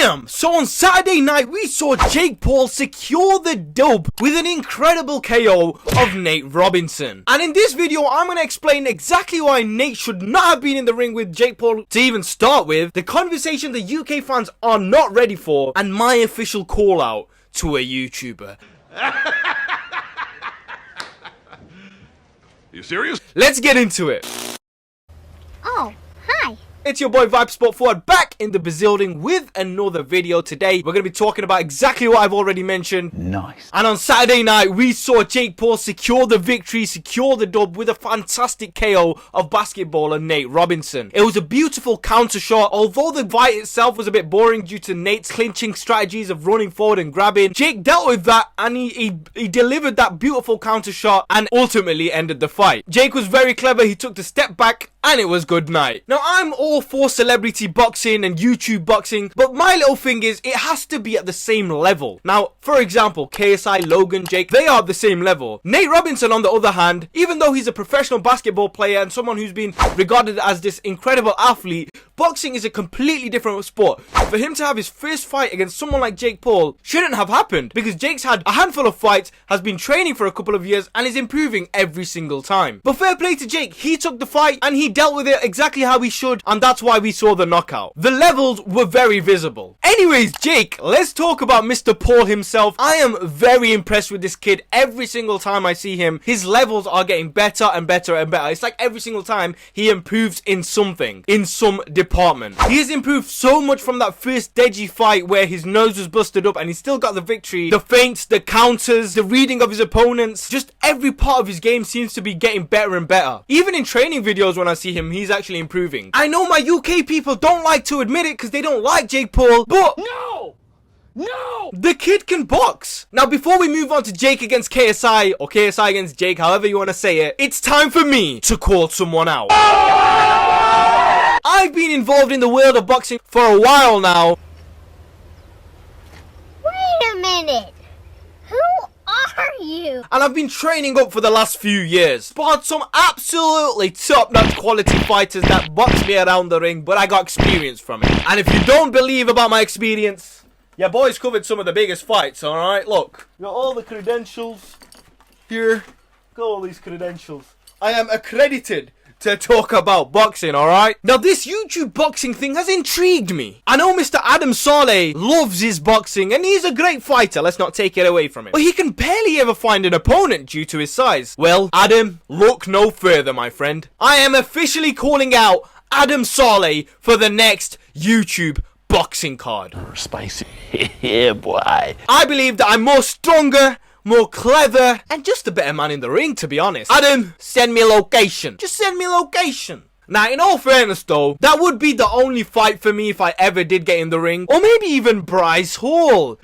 Damn! So on Saturday night, we saw Jake Paul secure the dub with an incredible KO of Nate Robinson. And in this video, I'm going to explain exactly why Nate should not have been in the ring with Jake Paul to even start with, the conversation the UK fans are not ready for, and my official call out to a YouTuber. You serious? Let's get into it. Oh, hi. It's your boy Vibe Sport Forward back in the building with another video. Today we're going to be talking about exactly what I've already mentioned. Nice. And on Saturday night we saw Jake Paul secure the victory, secure the dub with a fantastic KO of basketballer Nate Robinson. It was a beautiful counter shot. Although the fight itself was a bit boring due to Nate's clinching strategies of running forward and grabbing, Jake dealt with that and he delivered that beautiful counter shot and ultimately ended the fight. Jake was very clever. He took the step back and it was good night. Now I'm all for celebrity boxing and YouTube boxing, but my little thing is it has to be at the same level. Now, for example, KSI, Logan, Jake, they are at the same level. Nate Robinson, on the other hand, even though he's a professional basketball player and someone who's been regarded as this incredible athlete, boxing is a completely different sport. For him to have his first fight against someone like Jake Paul shouldn't have happened, because Jake's had a handful of fights, has been training for a couple of years, and is improving every single time. But fair play to Jake, he took the fight and he dealt with it exactly how he should, and that's why we saw the knockout. The levels were very visible. Anyways, Jake, let's talk about Mr. Paul himself. I am very impressed with this kid. Every single time I see him, his levels are getting better and better and better. It's like every single time he improves in something, in some department. He has improved so much from that first Deji fight where his nose was busted up and he still got the victory. The feints, the counters, the reading of his opponents, just every part of his game seems to be getting better and better. Even in training videos when I see him, he's actually improving. I know my UK people don't like to admit it because they don't like Jake Paul, but no! The kid can box. Now, before we move on to Jake against KSI, or KSI against Jake, however you want to say it, it's time for me to call someone out. I've been involved in the world of boxing for a while now. Wait a minute. Who are you? And I've been training up for the last few years. Spotted some absolutely top-notch quality fighters that box me around the ring, but I got experience from it. And if you don't believe about my experience, your boy's covered some of the biggest fights, alright? Look, got all the credentials here. Got all these credentials. I am accredited to talk about boxing, alright? Now, this YouTube boxing thing has intrigued me. I know Mr. Adam Saleh loves his boxing, and he's a great fighter, let's not take it away from him. But he can barely ever find an opponent due to his size. Well, Adam, look no further, my friend. I am officially calling out Adam Saleh for the next YouTube boxing card. Spicy. Yeah, boy. I believe that I'm more stronger, more clever, and just a better man in the ring, to be honest. Adam, send me a location. Just send me a location. Now, in all fairness though, that would be the only fight for me if I ever did get in the ring. Or maybe even Bryce Hall.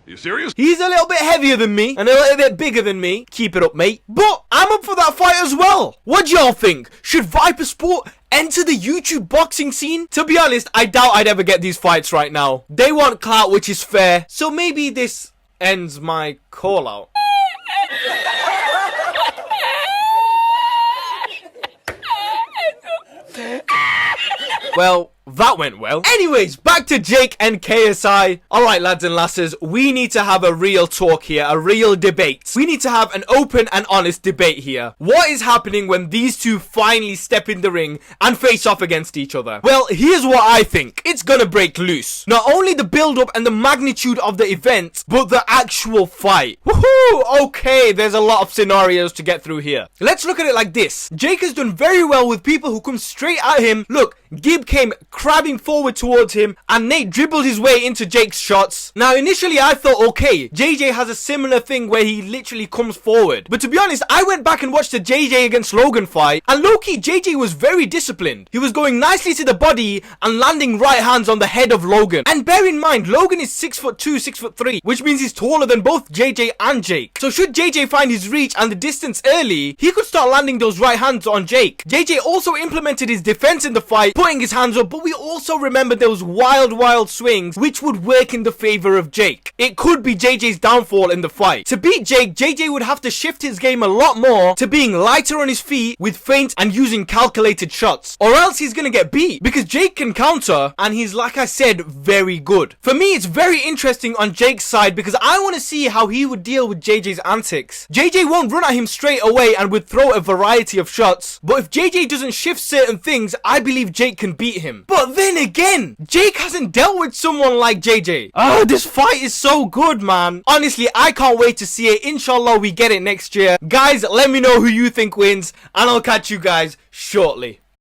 You serious? He's a little bit heavier than me, and a little bit bigger than me. Keep it up, mate. But I'm up for that fight as well. What do y'all think? Should Viper Sport enter the YouTube boxing scene? To be honest, I doubt I'd ever get these fights right now. They want clout, which is fair. So maybe this ends my call out. Well, that went well. Anyways, back to Jake and KSI. Alright, lads and lasses, we need to have a real talk here, a real debate. We need to have an open and honest debate here. What is happening when these two finally step in the ring and face off against each other? Well, here's what I think. It's gonna break loose. Not only the build-up and the magnitude of the event, but the actual fight. Woohoo! Okay, there's a lot of scenarios to get through here. Let's look at it like this. Jake has done very well with people who come straight at him. Look, Gib came crabbing forward towards him, and Nate dribbled his way into Jake's shots. Now, initially I thought, okay, JJ has a similar thing where he literally comes forward. But to be honest, I went back and watched the JJ against Logan fight, and low-key, JJ was very disciplined. He was going nicely to the body and landing right hands on the head of Logan. And bear in mind, Logan is 6'2", 6'3", which means he's taller than both JJ and Jake. So should JJ find his reach and the distance early, he could start landing those right hands on Jake. JJ also implemented his defense in the fight, putting his hands up, but but we also remember those wild swings which would work in the favor of Jake. It could be JJ's downfall in the fight. To beat Jake, JJ would have to shift his game a lot more to being lighter on his feet with feints and using calculated shots, or else he's gonna get beat because Jake can counter and he's, like I said, very good. For me, it's very interesting on Jake's side because I want to see how he would deal with JJ's antics. JJ won't run at him straight away and would throw a variety of shots, but if JJ doesn't shift certain things, I believe Jake can beat him. But then again, Jake hasn't dealt with someone like JJ. This fight is so good, man. Honestly, I can't wait to see it. Inshallah, we get it next year. Guys, let me know who you think wins, and I'll catch you guys shortly.